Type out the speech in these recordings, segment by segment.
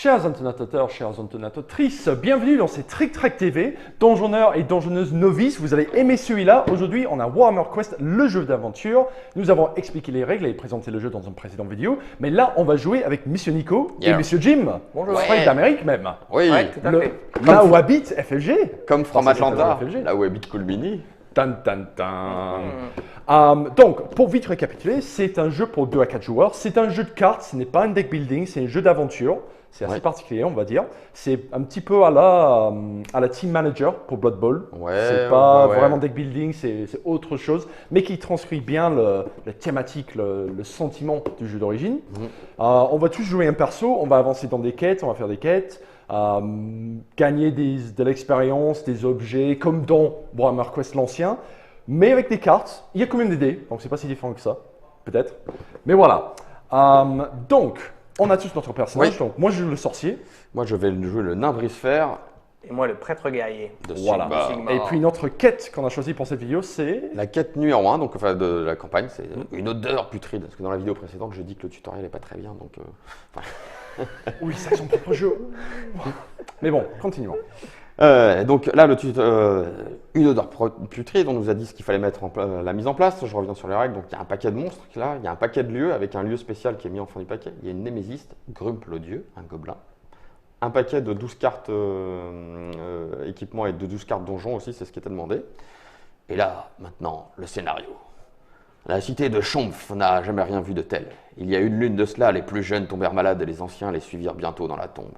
Chers internauteurs, chères internautatrices, bienvenue dans ces Trick Track TV, donjonneurs et donjonneuses novices. Vous allez aimer celui-là. Aujourd'hui, on a Warhammer Quest, le jeu d'aventure. Nous avons expliqué les règles et présenté le jeu dans une précédente vidéo. Mais là, on va jouer avec Monsieur Nico et Monsieur Jim. Bonjour. Ouais. D'Amérique même. Oui, ouais, tout à fait. Là où habite FLG. Comme From Atlanta, là où habite Coolmini. Tan, tan, tan. Donc, pour vite récapituler, c'est un jeu pour 2 à 4 joueurs. C'est un jeu de cartes, ce n'est pas un deck building, c'est un jeu d'aventure. C'est assez particulier, on va dire. C'est un petit peu à la Team Manager pour Blood Bowl. C'est pas vraiment deck building, c'est autre chose, mais qui transcrit bien la thématique, le sentiment du jeu d'origine. On va tous jouer un perso, on va avancer dans des quêtes, on va faire des quêtes, gagner de l'expérience, des objets, comme dans Warhammer Quest l'ancien, mais avec des cartes. Il y a quand même des dés, donc c'est pas si différent que ça, peut-être. Mais voilà. Donc, on a tous notre personnage. Donc, moi, je joue le sorcier. Moi, je vais jouer le nain brisphère. Et moi, le prêtre guerrier. Voilà. Et puis, notre quête qu'on a choisie pour cette vidéo, c'est… La quête numéro 1 donc, enfin, de la campagne, c'est une odeur putride. Parce que dans la vidéo précédente, je dis que le tutoriel n'est pas très bien. Donc, oui, c'est son propre jeu. Mais bon, continuons. Donc là, une odeur putride, on nous a dit ce qu'il fallait mettre la mise en place. Je reviens sur les règles. Donc il y a un paquet de monstres là, il y a un paquet de lieux avec un lieu spécial qui est mis en fond du paquet. Il y a une némésiste, Grump le dieu, un gobelin. Un paquet de 12 cartes équipement et de 12 cartes donjon aussi, c'est ce qui était demandé. Et là, maintenant, le scénario. La cité de Chomph n'a jamais rien vu de tel. Il y a une lune de cela, les plus jeunes tombèrent malades et les anciens les suivirent bientôt dans la tombe.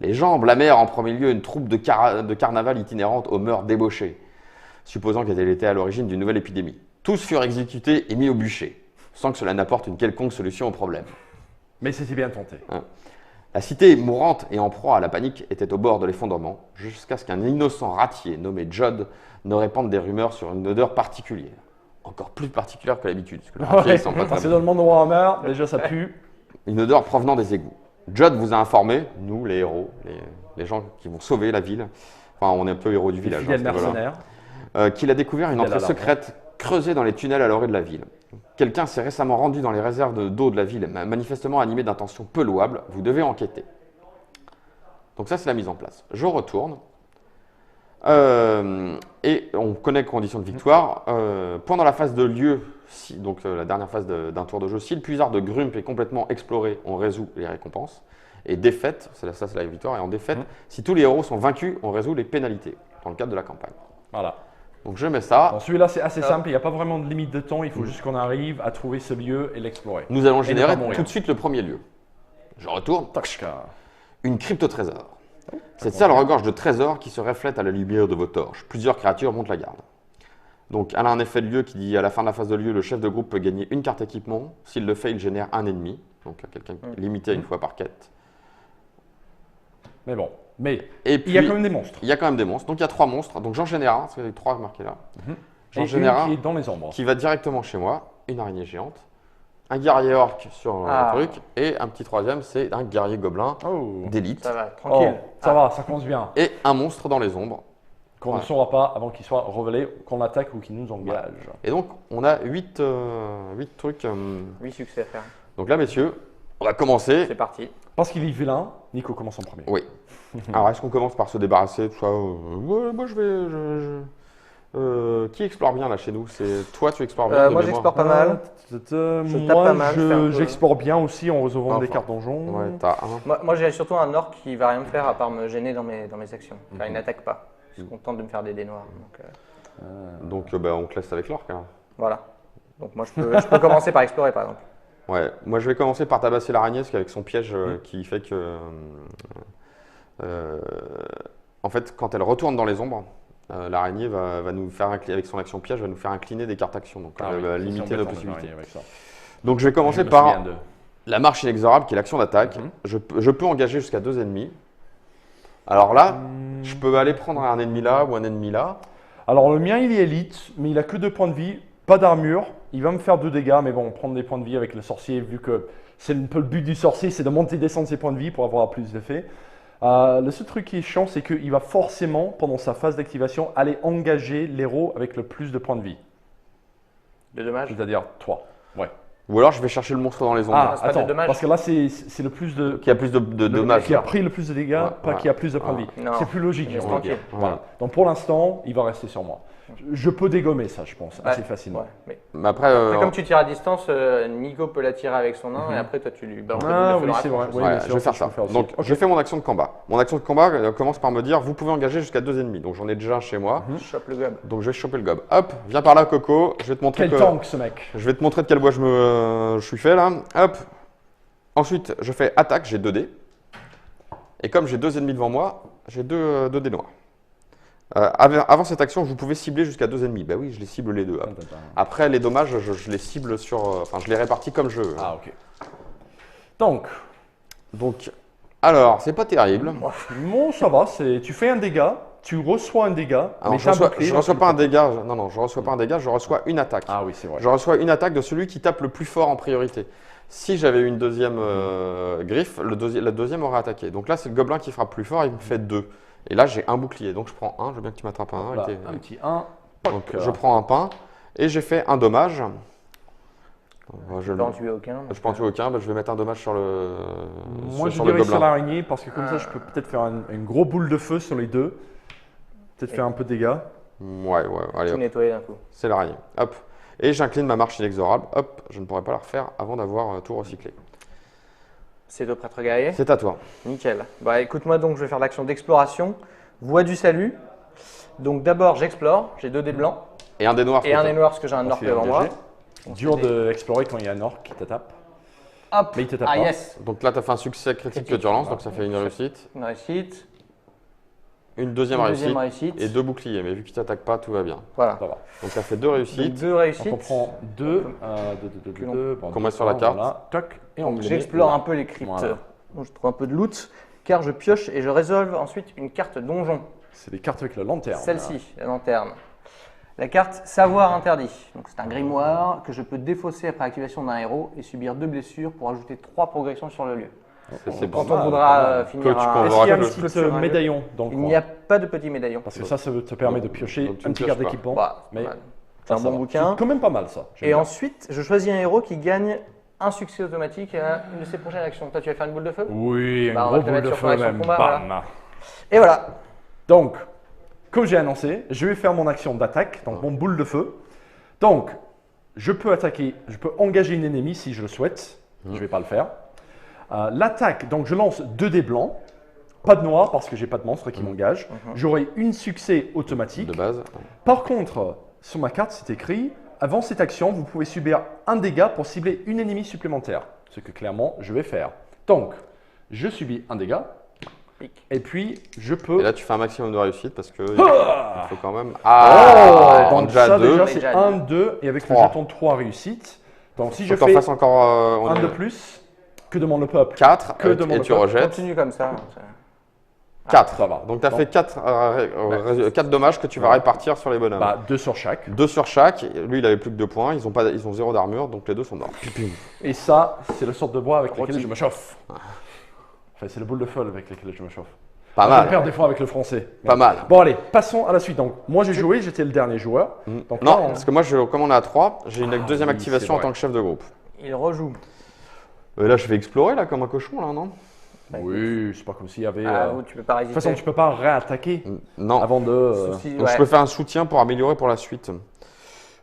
Les gens blâmèrent en premier lieu une troupe de carnaval itinérante aux mœurs débauchées, supposant qu'elle était à l'origine d'une nouvelle épidémie. Tous furent exécutés et mis au bûcher, sans que cela n'apporte une quelconque solution au problème. Mais c'était bien tenté. La cité mourante et en proie à la panique était au bord de l'effondrement, jusqu'à ce qu'un innocent ratier nommé Jod ne répande des rumeurs sur une odeur particulière. Encore plus particulière que d'habitude. C'est dans le monde de Warhammer, déjà ça pue. Une odeur provenant des égouts. Jod vous a informé, nous les héros, les gens qui vont sauver la ville, enfin on est un peu héros du village, mercenaires, qu'il a découvert une entrée secrète creusée dans les tunnels à l'orée de la ville. Quelqu'un s'est récemment rendu dans les réserves d'eau de la ville, manifestement animé d'intentions peu louables, vous devez enquêter. Donc ça c'est la mise en place. Je retourne. Et on connaît les conditions de victoire. Pendant la phase de lieu, donc la dernière phase d'un tour de jeu, si le puisard de Grump est complètement exploré, on résout les récompenses. Et défaite, ça c'est la victoire, et en défaite, si tous les héros sont vaincus, on résout les pénalités dans le cadre de la campagne. Voilà. Donc je mets ça. Bon, celui-là c'est assez simple, il n'y a pas vraiment de limite de temps, il faut juste qu'on arrive à trouver ce lieu et l'explorer. Nous allons générer tout de suite le premier lieu. Je retourne. Une crypto-trésor. Cette salle regorge de trésors qui se reflètent à la lumière de vos torches. Plusieurs créatures montent la garde. Donc, elle a un effet de lieu qui dit à la fin de la phase de lieu, le chef de groupe peut gagner une carte équipement. S'il le fait, il génère un ennemi. Donc, quelqu'un limité à une fois par quête. Mais bon, puis, il y a quand même des monstres. Il y a quand même des monstres. Donc, il y a 3 monstres. Donc, j'en génère un, parce qu'il y a 3 marqués là. J'en génère un qui est dans les ombres. Qui va directement chez moi. Une araignée géante. Un guerrier orc sur le truc, et un petit troisième, c'est un guerrier gobelin d'élite. Ça va, tranquille. Ça va, ça commence bien. Et un monstre dans les ombres. Qu'on ne saura pas avant qu'il soit révélé, qu'on attaque ou qu'il nous engage. Et donc, on a 8 trucs. 8 succès à faire. Donc là, messieurs, on va commencer. C'est parti. Parce qu'il est vilain, Nico commence en premier. Oui. Alors, est-ce qu'on commence par se débarrasser de ça moi, je vais… qui explore bien là chez nous? C'est toi, tu explores bien? Moi, j'explore pas mal. Moi, j'explore bien aussi en recevant des cartes donjon. Ouais, t'as un. Moi, j'ai surtout un orc qui va rien me faire à part me gêner dans mes actions. Car il n'attaque pas. Je suis content de me faire des dés noirs. Donc, on te laisse avec l'orc. Hein. Voilà. Donc, moi, je peux commencer par explorer, par exemple. Ouais, moi, je vais commencer par tabasser l'araignée, parce qu'avec son piège qui fait que. En fait, quand elle retourne dans les ombres, l'araignée va nous faire avec son action piège, va nous faire incliner des cartes actions, donc elle va limiter nos possibilités. Donc je vais commencer par la marche inexorable qui est l'action d'attaque. Je peux engager jusqu'à 2 ennemis. Alors là, je peux aller prendre un ennemi là ou un ennemi là. Alors le mien il est élite, mais il a que 2 points de vie, pas d'armure. Il va me faire 2 dégâts, mais bon, prendre des points de vie avec le sorcier, vu que c'est un peu le but du sorcier, c'est de monter et descendre ses points de vie pour avoir plus d'effet. Le seul truc qui est chiant, c'est qu'il va forcément, pendant sa phase d'activation, aller engager l'héros avec le plus de points de vie. De dommage. C'est-à-dire 3. Ouais. Ou alors je vais chercher le monstre dans les ombres. Ah, c'est pas des attends, dommages. parce que là, c'est le plus de. Qui a plus de dommages. Qui a pris le plus de dégâts, Ouais, pas ouais. qui a plus de points de vie. Non. C'est plus logique, Laisse j'ai envie de dire. tranquille. Voilà. Donc pour l'instant, il va rester sur moi. Je peux dégommer ça, je pense, assez Ouais, facilement. ouais, mais Mais après, après, comme tu tires à distance, Nico peut la tirer avec son nain et après toi tu lui balances le Ah boule de feu oui, dans la c'est tronche vrai. aussi. Oui, ouais, bien sûr, je vais faire je ça. peux faire aussi. Donc, Ok. je fais mon action de combat. Mon action de combat commence par me dire vous pouvez engager jusqu'à 2 ennemis. Donc, j'en ai déjà un chez moi. Chope le gob. Donc, je vais choper le gob. Hop, viens par là, Coco. Je vais te montrer Quel tank, ce mec. Je vais te montrer de quel bois je suis fait là. Hop. Ensuite, je fais attaque, j'ai 2 dés. Et comme j'ai 2 ennemis devant moi, j'ai 2 dés noirs. Avant cette action, vous pouvez cibler jusqu'à 2 ennemis. Bah oui, je les cible les deux. Hop. Après, les dommages, je les cible sur. Enfin, je les répartis comme je veux. Ah, ok. Donc, Alors, c'est pas terrible. bon, ça va, tu fais un dégât, tu reçois un dégât, Alors, mais je t'as un reçois, bouclier, je donc reçois tu pas le un prends. dégât. Non, je reçois pas un dégât, je reçois une attaque. Ah oui, c'est vrai. Je reçois une attaque de celui qui tape le plus fort en priorité. Si j'avais une deuxième griffe, la deuxième aurait attaqué. Donc là, c'est le gobelin qui frappe plus fort, il me fait 2. Et là, j'ai un bouclier, donc je prends un. Je veux bien que tu m'attrapes un. Là, avec tes- un petit 1. Donc, je prends un pain et j'ai fait un dommage. Je Tu peux en tuer aucun. je peux en tuer aucun, bah, je vais mettre un dommage sur le, Moi, je sur le dirais sur gobelin. l'araignée, parce que comme ça, je peux peut-être faire une gros boule de feu sur les deux. Peut-être faire un peu de dégâts. Ouais, allez, Tout hop, nettoyer d'un coup. c'est l'araignée. Hop. Et j'incline ma marche inexorable. Hop, je ne pourrai pas la refaire avant d'avoir tout recyclé. C'est au prêtre guerrier. C'est à toi. Nickel. Bah écoute-moi donc, je vais faire l'action d'exploration. Voie du salut. Donc d'abord, j'explore. J'ai 2 dés blancs Et un dé noir. et un dé noir parce que j'ai un orc Parce qu'il est devant moi. engagé. Dur d'explorer quand il y a un orc qui te tape. Hop. Mais il te tape Ah pas. yes. Donc là, tu as fait un succès critique que tu relances, donc ça fait une réussite. Une réussite. Une deuxième Une réussite. deuxième réussite. Et 2 boucliers, mais vu qu'il t'attaque pas, tout va bien. Voilà. Ça va. Donc ça fait 2 Donc réussites. 2 Donc réussites. on prend 2, Que l'on- 2, qu'on met sur la carte. Voilà, toc, et on Donc les j'explore met un peu les cryptes. Voilà. Donc je trouve un peu de loot. Car je pioche et je résolve ensuite une carte donjon. C'est des cartes avec la lanterne. Celle-ci, la lanterne. La carte savoir interdit. Donc c'est un grimoire que je peux défausser après activation d'un héros et subir 2 blessures pour ajouter 3 progressions sur le lieu. C'est Quand pas on mal. voudra Que finir tu un- convoques. Est-ce qu'il y a un le- petit sur un lieu. médaillon dans le Il coin n'y a pas de petit médaillon. Parce que ça te permet de piocher Donc tu un ne petit pioches carte pas. d'équipement. Bah, mais voilà. C'est un ça bon va. bouquin. C'est quand même pas mal ça. J'aime Et bien. ensuite, je choisis un héros qui gagne un succès automatique à une de ses prochaines actions. Toi, tu vas faire une boule de feu Oui, Bah, un on va gros te boule mettre de sur ton feu action même. combat, Bam. Et voilà. Donc, comme j'ai annoncé, je vais faire mon action d'attaque, donc mon boule de feu. Donc, je peux attaquer, je peux engager une ennemie si je le souhaite. Je ne vais pas le faire. L'attaque, donc je lance 2 dés blancs, pas de noir parce que j'ai pas de monstre qui m'engage. J'aurai une succès automatique. De base. Par contre, sur ma carte, c'est écrit avant cette action, vous pouvez subir un dégât pour cibler une ennemie supplémentaire. Ce que clairement, je vais faire. Donc, je subis un dégât. Pic. Et puis, je peux. Et là, tu fais un maximum de réussite parce que Ah il faut quand même. Oh, Ah, donc déjà ça 2. déjà Mais c'est déjà 1, 2 et avec le 3. jeton 3 réussites. Donc si Faut je que t'en fais fasses encore un de plus, que demande le peuple 4 Que demande et le tu peuple rejettes. Continue comme ça. 4. Ça va. Donc tu as Bon. fait 4 dommages que tu vas Ouais. répartir sur les bonhommes. Bah, 2 sur chaque. 2 sur chaque. Lui, il avait plus que 2 points. Ils ont 0 d'armure, donc les deux sont morts. Et ça, c'est le sorte de bois avec Rôti. lequel je me chauffe. Enfin, c'est le boule de feu avec lequel je me chauffe. Pas Je mal. perds des fois avec le français. Pas mal. Bon allez, passons à la suite. Donc moi j'ai joué, j'étais le dernier joueur. Donc là, Non, parce que moi, comme on est à 3, j'ai une deuxième oui, activation c'est en vrai. tant que chef de groupe. Il rejoue. Là, je vais explorer là comme un cochon là, non? Oui, c'est pas comme s'il y avait. Ah, De tu peux pas toute façon, résister. tu peux pas réattaquer Non. avant de. Souci, Donc ouais. je peux faire un soutien pour améliorer pour la suite.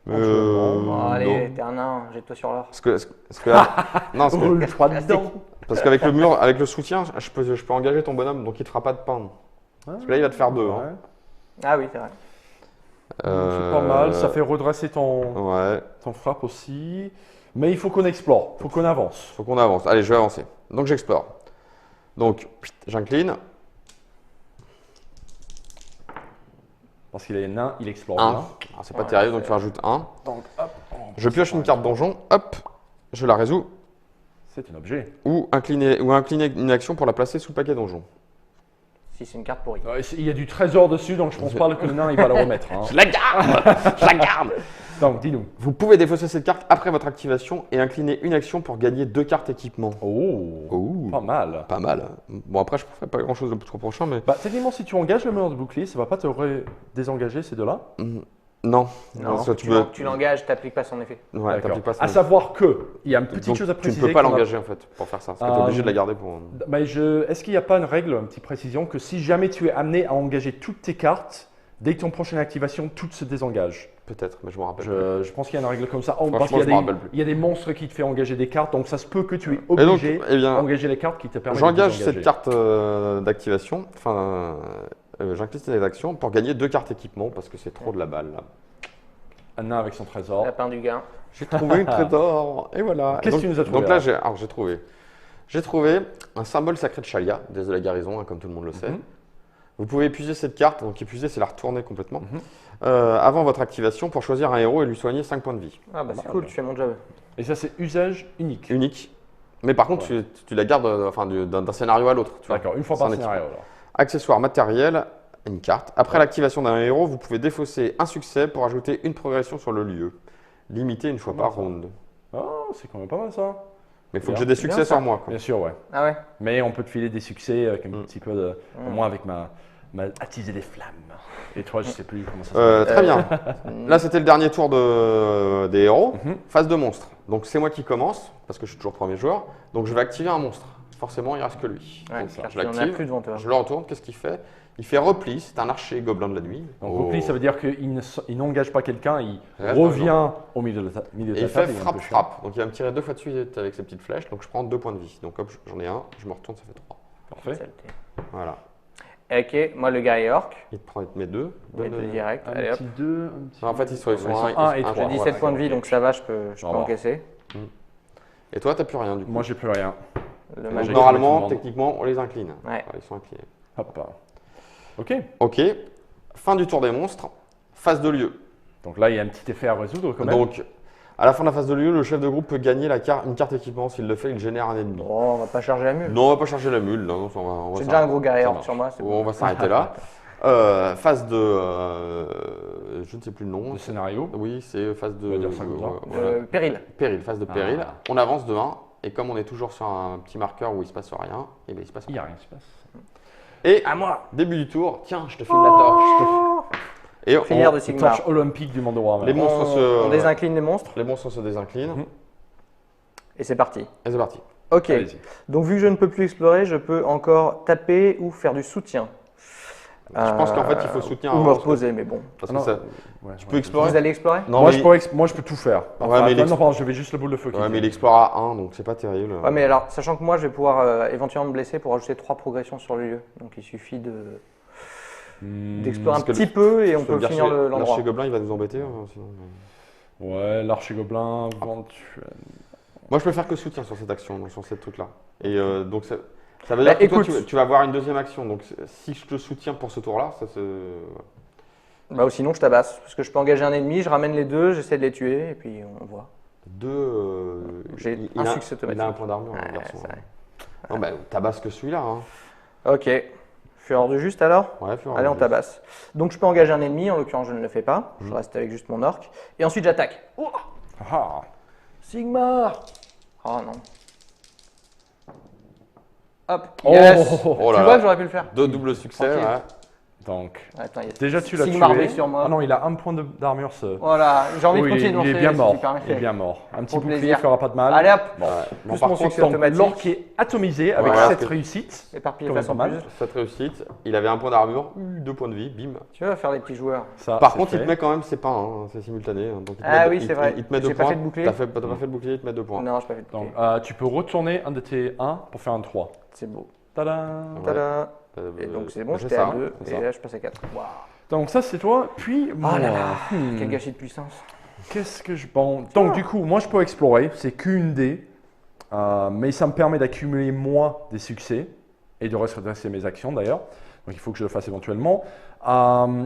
Éventuellement. Oh, allez, non. t'es un nain, jette-toi sur l'or. Parce que, non, Roule 3 dedans. parce qu'avec le mur, avec le soutien, je peux engager ton bonhomme, donc il te fera pas de pain. Parce que là, il va te faire 2. Ouais. Ah oui, c'est vrai. C'est pas mal, ça fait redresser ton, Ouais, ton frappe aussi. Mais il faut qu'on explore, il faut qu'on avance. faut qu'on avance. Allez, je vais avancer. Donc j'explore. Donc, j'incline. Parce qu'il est nain, il explore 1. bien. C'est pas Ouais, terrible, donc c'est- tu rajoutes 1. Donc hop, Je pioche une carte donjon, hop, je la résous. c'est un objet. Ou incliner une action pour la placer sous le paquet donjon. Si c'est une carte pourrie. Il y a du trésor dessus, donc je pense pas que le nain il va le remettre. hein. Je la garde. Je la garde. Donc dis-nous. Vous pouvez défausser cette carte après votre activation et incliner une action pour gagner 2 cartes équipement. Oh, pas mal. Pas mal. Bon, après, je ne ferai pas grand chose le trop prochain, mais. Bah, techniquement, si tu engages le meneur de bouclier, ça va pas te désengager ces deux-là. Non. Non, Parce que tu l'engages, tu n'appliques pas son effet. Ouais, D'accord. t'appliques pas À son- savoir que, il y a une petite Donc, chose à tu préciser. ne peux pas qu'on a- l'engager en fait pour faire ça. Parce que tu es obligé de la garder pour. Mais est-ce qu'il n'y a pas une règle, une petite précision, que si jamais tu es amené à engager toutes tes cartes, dès que ton prochaine activation, toutes se désengagent? Peut-être, mais je me rappelle. plus. Je pense qu'il y a une règle comme ça. Oh, Franchement, parce qu'il y a je me rappelle plus. il y a des monstres qui te font engager des cartes, donc ça se peut que tu es Et donc, obligé eh bien, d'engager les cartes qui te permettent de j'engage désengager. cette carte d'activation. Enfin, j'incline cette action pour gagner 2 cartes équipement parce que c'est trop de la balle. Là. Anna avec son trésor. Lapin du gain. J'ai trouvé une trésor et voilà. Qu'est-ce Et que tu nous as trouvé, Donc là, alors j'ai trouvé un symbole sacré de Shalia, déesse de la guérison, hein, comme tout le monde le sait. Mhm. Vous pouvez épuiser cette carte, donc épuiser, c'est la retourner complètement, Mhm. avant votre activation pour choisir un héros et lui soigner 5 points de vie. Ah bah c'est Bah, cool, bah. tu fais mon job. Et ça, c'est usage unique. Unique. Mais par contre, tu la gardes d'un scénario à l'autre. tu vois. D'accord, une fois C'est par un scénario alors. Accessoire matériel, une carte. Après l'activation d'un héros, vous pouvez défausser un succès pour ajouter une progression sur le lieu. Limité une fois Comment par ça round. Oh, c'est quand même pas mal ça. Mais il faut Bien. que j'ai des C'est succès bien, ça. sur moi. quoi. Bien sûr, ouais. Ah ouais. Mais on peut te filer des succès avec un Mm. petit peu de. Moi, avec ma attiser les flammes. Et toi, je sais plus comment ça Très bien. Mm. Là, c'était le dernier tour des héros. Mhm. Phase de monstre. Donc, c'est moi qui commence, parce que je suis toujours premier joueur. Donc, je vais activer un monstre. Forcément, il ne reste que lui. Ouais, Donc, car je tu n'en as l'active. plus devant toi. Je le retourne. Qu'est-ce qu'il fait? Il fait repli. C'est un archer gobelin de la nuit. Donc, Oh. repli, ça veut dire qu'il il n'engage pas quelqu'un, il Reste revient au milieu de Et la il fait table. est un peu chiant. frappe. Donc, il va me tirer 2 fois de suite avec ses petites flèches. Donc, je prends 2 points de vie. Donc, hop, j'en ai un. Je me retourne, ça fait 3. Parfait. Saleté. Voilà. Ok, moi le guerrier orc. Il te met 2. Les deux direct. Un Allez hop. petit 2, un petit. En fait, ils sont Ils sont un un et trois. J'ai 17 voilà, points de vie, d'accord. donc ça va, je peux Au revoir. encaisser. Et toi, t'as plus rien du coup. Moi, j'ai plus rien. Le Donc, j'ai mage. tout le normalement, monde. techniquement, on les incline. Ouais. Ils sont inclinés. Hop. Ok. Ok. Fin du tour des monstres. Phase de lieu. Donc là, il y a un petit effet à résoudre quand même. Donc, à la fin de la phase de lieu, le chef de groupe peut gagner une carte équipement. S'il le fait, il génère un ennemi. Bon, on va pas charger la mule. Non, on va pas charger la mule. Non, on va J'ai déjà un gros guerrier ça orc marche. sur moi, c'est On bon. va s'arrêter là. Phase de. Je ne sais plus le nom. Le scénario. Oui, c'est phase de. On va dire ça comme ça. voilà. Péril. Péril, phase de péril. Ah. On avance de 1. Et comme on est toujours sur un petit marqueur où il se passe rien, et bien il se passe Il n'y rien. a rien qui se passe. Et À moi. début du tour, tiens, je te file la torche. Et Prière de Une Sigmar. torche olympique du monde de Warhammer. Les monstres On désincline les monstres les monstres se désinclinent. Mhm. et c'est parti. Et c'est parti. Ok. Allez-y. Donc vu que je ne peux plus explorer, je peux encore taper ou faire du soutien. Je pense qu'en fait, il faut soutenir Ou un me monstre. reposer, mais bon. Parce Ah que non, ça. ouais, Tu ouais. peux explorer. Vous allez explorer Non, Moi, mais moi, je peux tout faire. Ouais, mais il non, pardon, je vais juste le boule de feu. qui Ouais, mais fait. il explore à 1, donc c'est pas terrible. Ouais, mais alors, sachant que moi, je vais pouvoir éventuellement me blesser pour ajouter 3 progressions sur le lieu. Donc il suffit d'explorer un parce que petit peu et on Parce que peut finir l'endroit. L'archer gobelin, il va nous embêter. Sinon. Ouais, l'archer gobelin, éventuellement. Moi, je peux faire que soutien sur cette action, donc sur ce truc-là. Et donc, ça veut dire Bah, que toi, écoute. tu vas avoir une deuxième action. Donc, si je te soutiens pour ce tour-là, ça se. Bah, ou sinon, je tabasse. Parce que je peux engager un ennemi, je ramène les deux, j'essaie de les tuer et puis on voit. J'ai un succès automatique. Il a un point d'armure, Ouais, le garçon. c'est vrai. Non, bah, tabasse que celui-là. Hein. Ok. Fureur du juste alors Ouais, fur et à Allez, on mesure. tabasse. Donc je peux engager un ennemi, en l'occurrence je ne le fais pas. Je reste avec juste mon orc. Et ensuite j'attaque. Oh, Ah, Sigmar. Oh non. Hop. Oh. Yes. Oh là Tu vois là. que j'aurais pu le faire. Deux doubles succès. Tranquille. Ouais. donc, Attends, il y a déjà tu l'as Sigmar tué. brille sur moi. Ah non, il a un point d'armure. Ce... Voilà, j'ai envie Oh, de continuer de il est lancer, bien si mort. tu permets. Il est bien mort. Un petit Pour bouclier plaisir. fera pas de mal. Allez hop. Bon, Plus par mon contre, succès Donc, automatique. l'orc est atomisé avec Voilà. 7 réussites. Éparpillé quand face en même pas plus. cette réussite, il avait un point d'armure, 2 points de vie, bim. Tu vas faire les petits joueurs. Ça, Par c'est contre, il fait. te met quand même, c'est pas, hein, c'est simultané. hein, donc il te Ah met oui, il- c'est vrai. Il te met 2 J'ai pas points. fait de bouclier. T'as pas fait de bouclier, il te met 2 points. Non, je pas fait de Donc, bouclier. tu peux retourner un de tes 1 pour faire un 3. C'est beau. Tada. Ouais. Tada. Euh, Et donc c'est bon, j'ai j'étais ça, à 2 c'est et ça. là je passe à 4. Waouh. Donc ça c'est toi, puis moi. Oh là là, Hmm. quel gâchis de puissance. Qu'est-ce que je... Bon, donc du coup, moi je peux explorer, c'est qu'une dé, mais ça me permet d'accumuler moi des succès et de redresser mes actions d'ailleurs. Donc il faut que je le fasse éventuellement.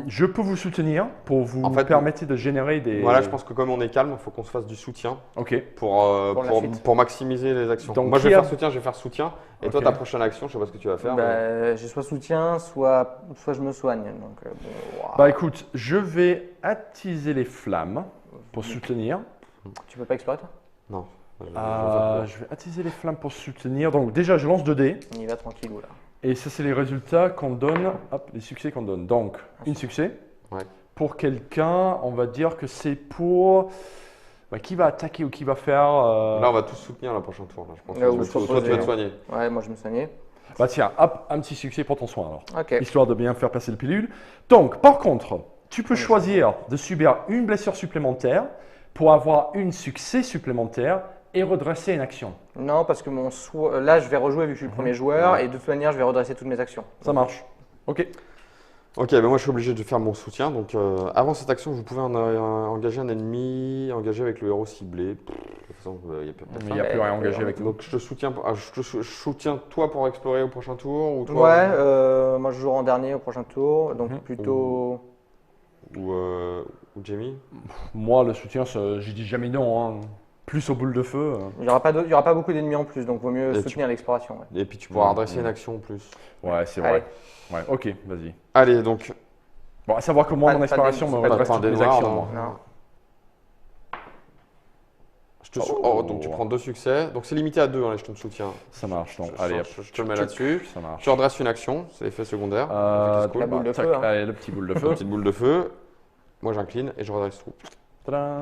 Je peux vous soutenir pour vous En fait, permettre de générer des... Voilà, je pense que comme on est calme, il faut qu'on se fasse du soutien Ok. Pour la suite. maximiser les actions. Donc, moi, je qui vais a- faire soutien, je vais faire soutien. Et toi, Ok. ta prochaine action, je sais pas ce que tu vas faire. mais- Bah, j'ai soit soutien, soit je me soigne. Donc, bon, waouh. Bah écoute, je vais attiser les flammes pour soutenir. Tu peux pas explorer toi Non. je vais faire Je vais attiser les flammes pour soutenir. Donc déjà, je lance 2 dés. On y va tranquillou là. Et ça, c'est les résultats qu'on donne, hop, les succès qu'on donne. Donc, une succès. Ouais. pour quelqu'un, on va dire que c'est pour qui va attaquer ou qui va faire. Là, on va tous soutenir la prochaine tour. Là, je pense. Là où que je toi, propose, tu vas te soigner. Ouais, moi je me soignais. Bah tiens, hop, un petit succès pour ton soin alors. Ok. Histoire de bien faire passer le pilule. Donc, par contre, tu peux choisir de subir une blessure supplémentaire pour avoir un succès supplémentaire et redresser une action. Non, parce que là je vais rejouer vu que je suis le premier joueur Ouais. et de toute manière je vais redresser toutes mes actions. Ça marche. Ok. Ok, ben moi je suis obligé de faire mon soutien. Donc avant cette action, vous pouvez engager un ennemi engagé avec le héros ciblé. De toute façon, il n'y a pas de Il n'y a plus rien engagé avec nous. Donc je te soutiens, je soutiens toi pour explorer au prochain tour ou Ouais, toi moi je jouerai en dernier au prochain tour, donc plutôt. ou Jamie. Moi, le soutien, je dis jamais non. Hein. Plus aux boules de feu. Il n'y aura pas beaucoup d'ennemis en plus, donc vaut mieux Et soutenir l'exploration. Ouais. Et puis tu pourras redresser une action en plus. Ouais, c'est Allez. vrai. Ouais, ok, vas-y. Allez, donc Bon, à savoir que moi, Pas- mon pas exploration des- me c'est pas redresse de toutes fin mes des noirs, actions. non. moi. Non. donc tu prends 2 succès. Donc c'est limité à 2, hein, je te soutiens. Ça marche. Donc, Je- allez, hop, je te le mets là-dessus. Ça marche. Tu redresses une action, c'est l'effet secondaire. Euh, La boule de tac, feu, hein. Allez, le petit boule de Une feu. petite boule de feu. Moi j'incline et je redresse tout. Tadam.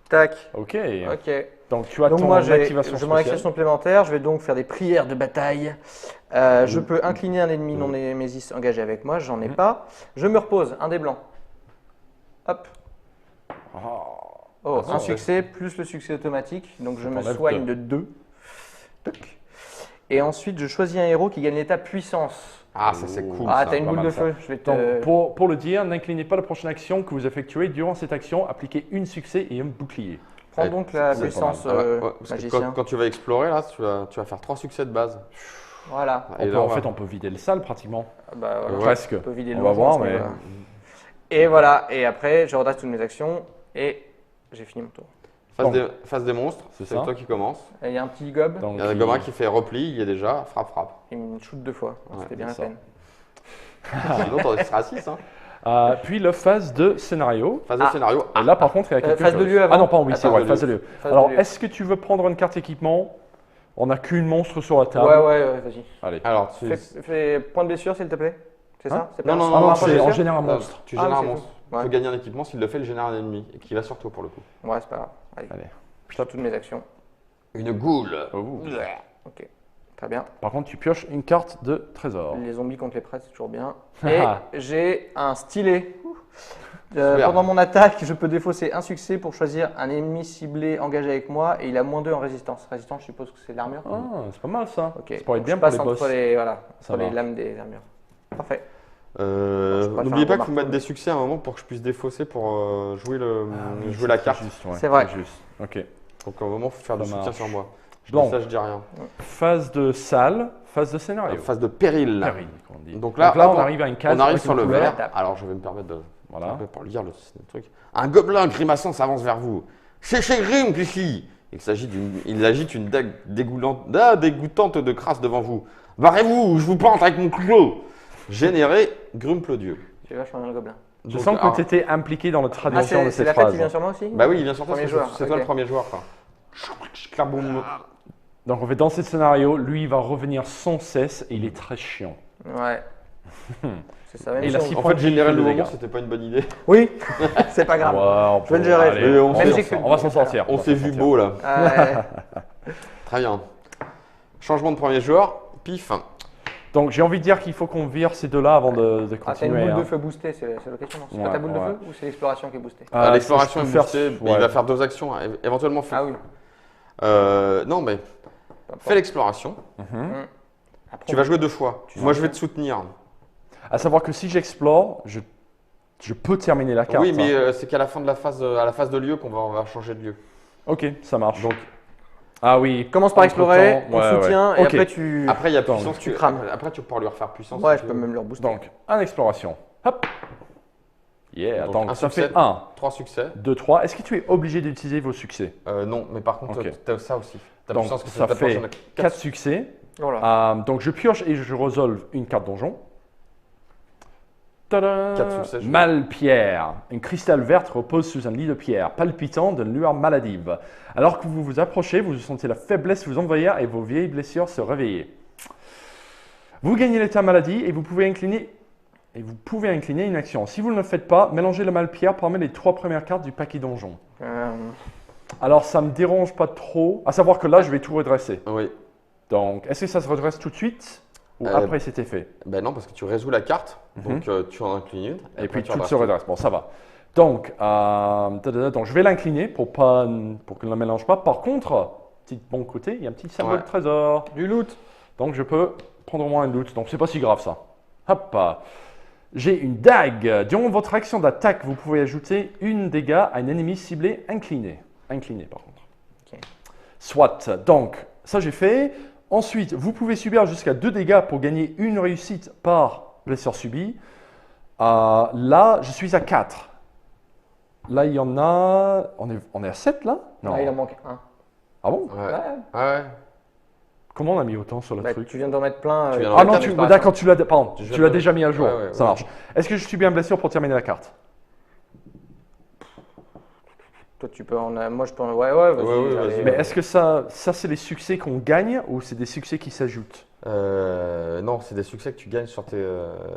Tac. Ok. Ok. Donc tu as Donc ton moi activation j'ai mon activation spéciale. supplémentaire, je vais donc faire des prières de bataille. Je peux incliner un ennemi non némésis engagé avec moi, j'en ai pas. Je me repose, un des blancs. Hop. Oh, Ah, un ouais. succès plus le succès automatique, donc je me t'enlève soigne de 2. Et ensuite je choisis un héros qui gagne l'état puissance. Ah ça c'est cool. Ah, ça. t'as une pas boule mal, de ça. feu, je vais te. Donc, pour le dire, n'inclinez pas la prochaine action que vous effectuez. Durant cette action, appliquez une succès et un bouclier. Prends donc la c'est puissance Ah ouais, parce que magicien. quand tu vas explorer là, tu vas faire 3 succès de base. Voilà. Et là, En on va- fait, on peut vider le salle pratiquement. Ah bah, voilà. Ouais. Presque. On peut vider le On va logement, voir, à ce mais. niveau-là. Et voilà, et après je redresse toutes mes actions et j'ai fini mon tour. Phase des monstres, C'est c'est ça. toi qui commence. Et il y a un petit gob, Donc, Il y a un Goma qui fait repli, il y a déjà frappe. il me shoot 2 fois, Ouais, c'était bien la c'est ça. peine. Sinon, t'en seras à 6. Hein. Puis la phase de scénario. Phase de scénario. Et là, par contre, il y a quelque phase chose. de lieu avant. Ah non, pas oui, Ah, c'est phase vrai, de phase de lieu. lieu. Phase Alors, de lieu. est-ce que tu veux prendre une carte équipement? On n'a qu'une monstre sur la table. Ouais, vas-y. Allez. Alors, Fais point de blessure s'il te plaît. C'est Hein ça C'est Non, pas- non, on non, va non, pas c'est blessure en général un monstre. Tu Ah, génères oui, un c'est monstre. tout. Ouais. Tu peux gagner un équipement, s'il le fait, il génère un ennemi et qui va sur toi pour le coup. Ouais, c'est pas grave. Allez. Allez. Je tape toutes mes actions. Une goule. Oh. Ok, très bien. Par contre, tu pioches une carte de trésor. Les zombies contre les prêtres, c'est toujours bien. Et j'ai un stylet. Super. Pendant mon attaque, je peux défausser un succès pour choisir un ennemi ciblé engagé avec moi et il a -2 en résistance. Résistance, je suppose que c'est l'armure. Ah, c'est pas mal ça. Ok. Ça pourrait être Donc, bien je pour passe les boss. entre les, voilà, Ça entre les marche. lames des armures. Parfait. je préfère N'oubliez pas un qu'il faut gros mettre des succès à un moment pour que je puisse défausser pour jouer la C'est carte. juste, ouais, C'est vrai. juste. Ok. Donc à un moment, il faut faire du Ça soutien marche. sur moi. Je Bon. dis ça, je dis rien. Phase de salle, phase de scénario. Phase de péril. Péril, comme on dit. Donc là, on hop, arrive à une case. On arrive avec sur une le couleur. vert. Alors je vais me permettre de. Voilà. Pour lire le truc. Un gobelin grimaçant s'avance vers vous. C'est chez Grim, ici. Il agite une dague dégoûtante de crasse devant vous. Barrez-vous, je vous plante avec mon couteau. Généré, Grumple Dieu. J'ai vachement bien le gobelin. Je Donc, sens que alors- tu étais impliqué dans la Ah, traduction de c'est cette la fête phrase. qui vient sur moi aussi Bah oui, il vient sur toi, Premier c'est joueur, c'est toi ok. le premier joueur. Quoi. Clairboum. Donc, on fait dans ce scénario, lui, il va revenir sans cesse et il est très chiant. Ouais. C'est ça, même Et si la on- six En points fait, générer de le dégâts. moment, c'était pas une bonne idée. Oui, c'est pas grave. Ouais, on Je vais le peut- gérer. allez, Mais on va s'est- s'en sortir. On va s'en sortir. On va s'est s'en vu sortir. beau là. Ouais. Très bien. Changement de premier joueur. Pif. Donc, j'ai envie de dire qu'il faut qu'on vire ces deux-là avant de Ah, t'as une continuer. boule de hein. feu boostée, c'est l'occasion, non C'est Ouais, pas ta boule de ouais. feu ou c'est l'exploration qui est boostée L'exploration je est peux faire- boostée, mais ouais. il va faire 2 actions. Éventuellement, Ah oui. non, mais Peu importe. fais l'exploration. Après, Tu vas jouer 2 fois. Moi, je vais te soutenir. À savoir que si j'explore, je peux terminer la carte. Oui, mais hein. c'est qu'à la fin de la phase, à la phase de lieu on va changer de lieu. Ok, ça marche. Donc, Ah oui. Commence par explorer, Entre-temps, on ouais, soutient ouais. et Ok. après tu. après, il y a Attends, puissance. tu crames. Après, tu pourras lui refaire puissance. Ouais, si je tu peux veux. même le rebooster. Donc, en exploration. Hop. Yeah, Donc, donc un ça succès. fait 1, 3 succès. 2, 3. Est-ce que tu es obligé d'utiliser vos succès? Non, mais par contre, Ok. tu as ça aussi. Ta Donc, puissance, que c'est ça ta fait prochaine- 4 succès. Voilà. Donc, je pioche et je résolve une carte donjon. Tadam. 4 succès. Malpierre. Un cristal vert repose sous un lit de pierre, palpitant d'une lueur maladive. Alors que vous vous approchez, vous sentez la faiblesse vous envahir et vos vieilles blessures se réveiller. Vous gagnez l'état maladie et vous pouvez incliner et vous pouvez incliner une action. Si vous ne le faites pas, mélangez le mal-pierre parmi les 3 premières cartes du paquet donjon. Alors, ça ne me dérange pas trop, à savoir que là, je vais tout redresser. Oui. Donc, est-ce que ça se redresse tout de suite ou après c'était fait? Ben non, parce que tu résous la carte, donc tu en inclines une. Et puis tu tout redresses se redresse. Bon, ça va. Donc, donc je vais l'incliner pour qu'elle ne la mélange pas. Par contre, petit bon côté, il y a un petit symbole de trésor. Du loot. Donc, je peux prendre au moins un loot. Donc, c'est pas si grave ça. Hop. J'ai une dague. Durant votre action d'attaque, vous pouvez ajouter une dégâts à un ennemi ciblé incliné. Incliné, par contre. Ok. Soit. Donc, ça j'ai fait. Ensuite, vous pouvez subir jusqu'à 2 dégâts pour gagner une réussite par blessure subie. Là, je suis à 4. Là, il y en a. On est à 7 là? Non. Là, il en manque un. Ah bon? Ouais. Comment on a mis autant sur le Bah, truc? tu viens d'en mettre plein. Tu viens d'en Ah mettre non, plein, d'accord, tu l'as pardon, Tu tu viens l'as de- déjà mis à jour. Ouais, Ça ouais. marche. Est-ce que je suis bien blessure pour terminer la carte? Toi, tu peux en. Moi, je peux en. Ouais, vas-y. Ouais, allez. vas-y. Mais est-ce que ça c'est les succès qu'on gagne ou c'est des succès qui s'ajoutent? Non, c'est des succès que tu gagnes sur tes.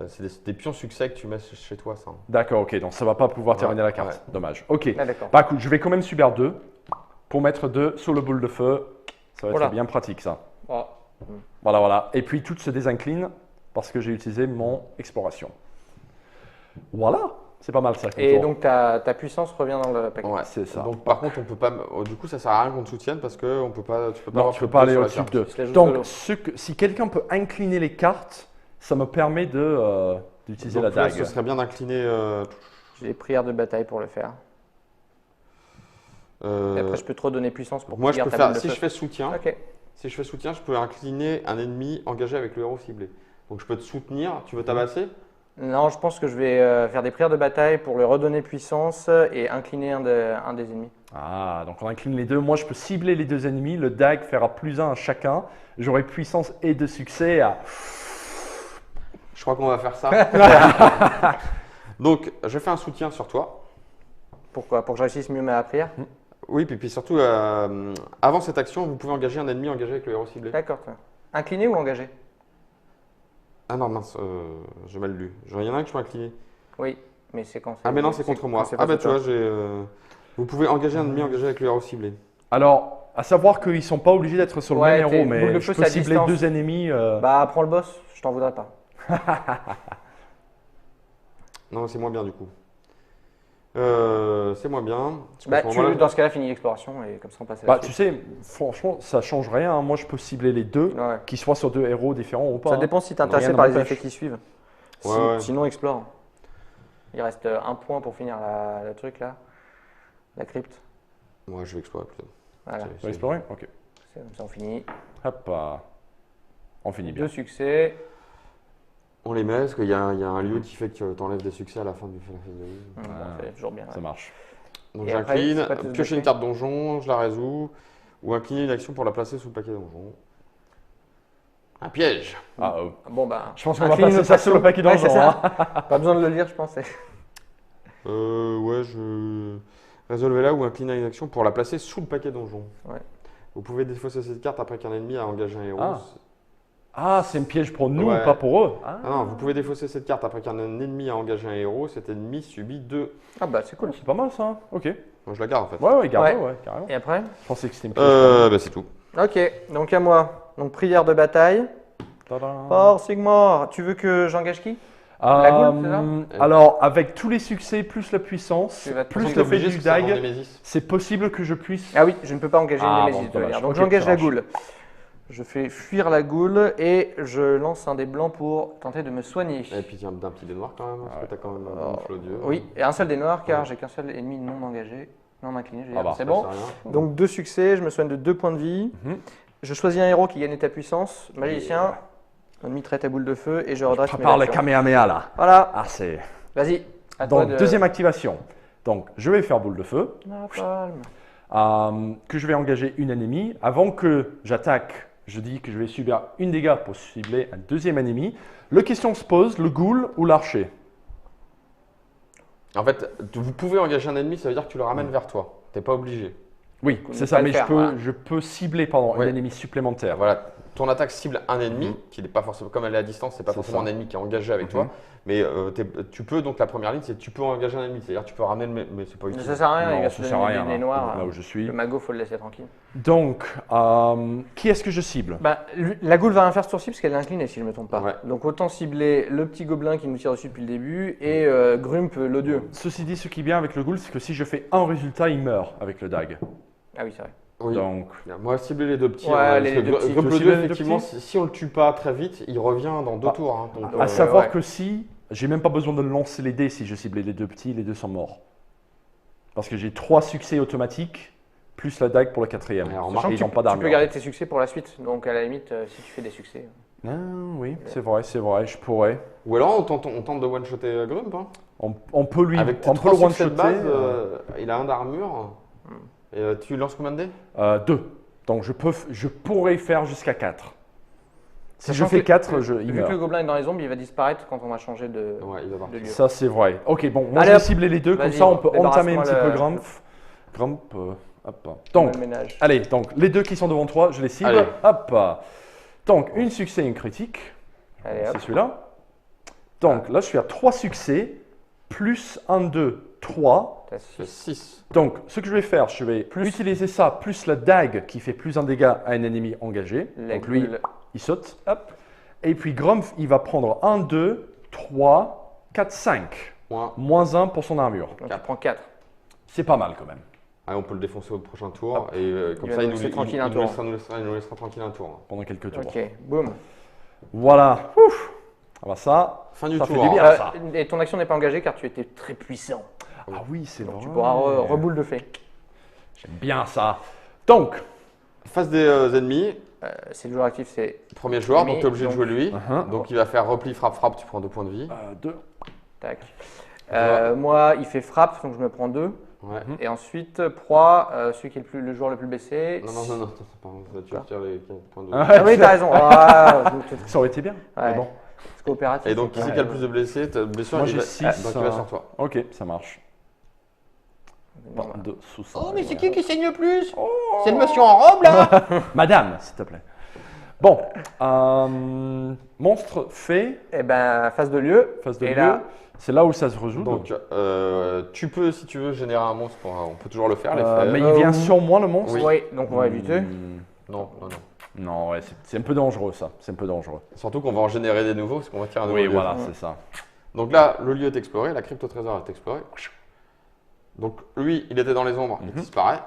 C'est des pions succès que tu mets chez toi, ça. D'accord, ok, donc ça va pas pouvoir Ouais, terminer la carte. ouais. Dommage. Ok. Ah, d'accord. Bah écoute, je vais quand même subir 2 pour mettre 2 sur le boule de feu. Ça va être Voilà. bien pratique ça. Ah. Voilà. Et puis tout se désincline parce que j'ai utilisé mon exploration. Voilà, c'est pas mal ça. comme Et tour. donc, ta puissance revient dans le paquet. Ouais. C'est ça. Donc par contre, on peut pas. Du coup, ça sert à rien qu'on te soutienne parce que on peut pas. Tu peux pas. Non, avoir tu peux plus pas de aller sur la au-dessus carte. de 2. Il se la joue solo. Donc, si quelqu'un peut incliner les cartes, ça me permet d'utiliser la Donc là, dague. ce serait bien d'incliner. J'ai des prières de bataille pour le faire. Et après, je peux te redonner puissance pour Moi, je finir peux ta faire. boule de Si feu. je fais soutien, Ok. je peux incliner un ennemi engagé avec le héros ciblé. Donc je peux te soutenir. Tu veux tabasser? Non, je pense que je vais faire des prières de bataille pour lui redonner puissance et incliner un des ennemis. Ah, donc on incline les deux. Moi, je peux cibler les 2 ennemis. Le dague fera +1 à chacun. J'aurai puissance et de succès à. Je crois qu'on va faire ça. Donc, je fais un soutien sur toi. Pourquoi? Pour que je réussisse mieux ma prière? Oui, puis surtout, avant cette action, vous pouvez engager un ennemi engagé avec le héros ciblé. D'accord. Toi. Incliné ou engagé? Ah non, mince, j'ai mal lu. Il y en a un que je peux incliner. Oui, mais c'est quand Ah, mais non, c'est contre moi. quand c'est Ah, bah face tu à vois, toi. vous pouvez engager un ennemi engagé avec le héros ciblé. Alors, à savoir qu'ils sont pas obligés d'être sur le Ouais, même t'es- héros, boule mais de je feu, peux c'est à cibler distance. 2 ennemis. Bah, prends le boss, je t'en voudrais pas. Non, c'est moins bien du coup. C'est moins bien. Bah, Parce que voilà, dans ce cas-là, finis l'exploration et comme ça, on passe à Bah, la tu suite. sais, franchement, ça change rien. Hein. Moi, je peux cibler les 2, Ouais. qu'ils soient sur 2 héros différents ou pas. Ça hein. dépend si tu es intéressé Rien ne par les m'empêche. effets qui suivent. Ouais. Sinon, explore. Il reste un point pour finir le truc là. La crypte. Moi, je vais explorer plutôt. Voilà. Tu vas explorer? Ok. C'est comme ça, on finit. Hop, on finit bien. 2 succès. On les met parce qu'il y a un lieu qui fait que tu enlèves des succès à la fin du film. Bon, c'est toujours bien. Ça marche. Donc Et après, j'incline, c'est quoi tes piocher une effets carte donjon, je la résous, ou incliner une action pour la placer sous le paquet donjon. Un piège. Ah, Bon, bah. je pense qu'on va incline passer notre ça sur le action. paquet Ouais, c'est donjon. ça. Hein. Pas besoin de le lire, je pense. Ouais, je résolvez là ou incliner une action pour la placer sous le paquet donjon. Ouais. Vous pouvez défausser cette carte après qu'un ennemi a engagé un héros. Ah, c'est un piège pour nous, Ouais. pas pour eux. Ah, Ah non, vous pouvez défausser cette carte après qu'un ennemi a engagé un héros. Cet ennemi subit 2. Ah, bah, c'est cool. c'est pas mal ça. Hein. Ok. Moi, je la garde en fait. Ouais, garde-le, Ouais. ouais, carrément. Et après? Je pensais que c'était une piège. Bah, c'est tout. Ok, donc à moi. Donc, prière de bataille. Tadam. Or, Sigmar, tu veux que j'engage qui? La goule, c'est ça Alors, avec tous les succès, plus la puissance, Tu vas te plus prendre le le fait Obligé, du parce que ça rend dague, Némésis. c'est possible que je puisse. Ah oui, je ne peux pas engager Ah, une Némésis bon, de toute manière. dommage. Donc Ok, j'engage ça la marche. goule. Je fais fuir la goule et je lance un dé blanc pour tenter de me soigner. Et puis tiens, d'un petit dé noir quand même, parce que t'as quand même un Oh, bon flot d'yeux. Oui, et un seul dé noir car Ouais. j'ai qu'un seul ennemi non engagé, non incliné. je veux Ah dire. bah, c'est Ça bon. sert à rien. Donc 2 succès, je me soigne de 2 points de vie. Mhm. Je choisis un héros qui gagne ta puissance, magicien. L'ennemi traite à boule de feu et je redresse mes Prépare le actions. Kamehameha là. Voilà, Ah, c'est. vas-y. À toi Donc, de... deuxième activation. Donc, je vais faire boule de feu, Napalm. que je vais engager une ennemie. Avant que j'attaque, je dis que je vais subir une dégât pour cibler un deuxième ennemi. La question se pose, le ghoul ou l'archer? En fait, vous pouvez engager un ennemi, ça veut dire que tu le ramènes vers toi. T'es pas obligé. Oui, Vous c'est ne ça, pas mais le faire, voilà. je peux cibler pardon, un Ouais. ennemi supplémentaire. Voilà. ton attaque cible un ennemi, qui n'est pas forcément, comme elle est à distance, c'est pas C'est forcément ça. un ennemi qui est engagé avec toi. Mais tu peux, donc la première ligne, c'est tu peux engager un ennemi. C'est-à-dire tu peux ramener mais c'est pas utile. Ça sert à rien, il Non, va ça se sert à donner rien. des noirs. Là où je suis. Le mago, faut le laisser tranquille. Donc, qui est-ce que je cible? Bah, la goule va rien faire ce tour-ci parce qu'elle est inclinée si je ne me trompe pas. Ouais. Donc autant cibler le petit gobelin qui nous tire dessus depuis le début et Grump l'odieux. Ceci dit, ce qui est bien avec le ghoul, c'est que si je fais un résultat, il meurt avec le dag. Ah oui, c'est vrai. Oui. Donc, Moi, cibler les deux petits. Ouais, hein, les parce que deux petits. Grump Tu le cibles 2, les deux effectivement, petits si on le tue pas très vite, il revient dans 2 tours. Hein, donc, à savoir ouais. que si, j'ai même pas besoin de lancer les dés si je ciblais les deux petits, les deux sont morts. Parce que j'ai 3 succès automatiques, plus la dague pour le 4e. Alors, Sachant Ils que n'ont pas tu peux d'armure. garder tes succès pour la suite. Donc à la limite, si tu fais des succès. Ah, oui, c'est vrai, je pourrais. Ou alors, on tente de one-shotter Grump. Hein. On peut lui, Avec tes on peut 3 le succès de one-shotter. base, il a 1 d'armure. Et tu lances combien de dés? 2. Donc je pourrais faire jusqu'à 4. Si je Sachant fais que- 4, il Vu que meurt. le gobelin est dans les ombres, il va disparaître quand on va changer de, Ouais, il va voir. de lieu. Ça, c'est vrai. Ok, bon, moi Allez, je vais hop. cibler les deux, comme Vas-y, ça on peut entamer un débarrasse-moi petit peu le- Grump. Hop. Le Donc, ménage. allez, donc les deux qui sont devant toi, je les cible. Allez. Hop. Donc, une succès et une critique. Allez, C'est hop. celui-là. Donc là, je suis à 3 succès, plus 1, 2, 3. T'as C'est six. 6. Donc, ce que je vais faire, je vais utiliser ça, plus la dague qui fait plus un dégât à un ennemi engagé. La Donc lui, goule. il saute. Hop. Et puis Grumpf, il va prendre 1, 2, 3, 4, 5. Moins. Moins 1 pour son armure. Donc tu prends 4. C'est pas mal quand même. Allez, on peut le défoncer au prochain tour. Hop. Et comme Il va ça, nous laisser tranquille un tour. il nous laissera tranquille un tour. Pendant quelques tours. Ok, boum. Voilà. Ouf. Ah bah ça. Fin du Ça tour. fait du bien. hein. ça. Et ton action n'est pas engagée car tu étais très puissant. Ah oui, c'est vrai. Tu pourras reboule de fée. J'aime bien ça. Donc. Face des ennemis, C'est le joueur actif, c'est premier joueur, Ennemi, donc tu es obligé de donc- jouer lui. Uh-huh. Donc il va faire repli, frappe, tu prends 2 points de vie. 2. tac. Moi, il fait frappe, donc je me prends 2. Ouais. Et ensuite, proie, celui qui est le joueur le plus baissé. Non, pardon, tu retires les 4 points de vie. Ah, Ah oui, t'as raison. Ah, je- Ça aurait été bien. Ouais. Mais bon. c'est coopératif. Et donc, qui c'est qui a le plus de blessés? Ta blessure, Moi, il j'ai va- 6, donc il va sur toi. Ok, ça marche. Non, voilà. Oh, mais c'est qui saigne le plus? Oh. C'est le monsieur en robe là? Madame, s'il te plaît. Bon. Monstre fait, Eh ben, face de lieu. face de Et lieu. là- C'est là où ça se résout. Donc, tu peux, si tu veux, générer un monstre. On peut toujours le faire, les Mais faire. il vient sur moi le monstre. Oui, donc on va éviter. Non. Non, ouais, c'est un peu dangereux ça. C'est un peu dangereux. Surtout qu'on va en générer des nouveaux, parce qu'on va tirer un nouveau Oui, lieu. voilà, c'est ça. Donc là, le lieu est exploré, la crypte au trésor est explorée. Donc lui, il était dans les ombres, il disparaît.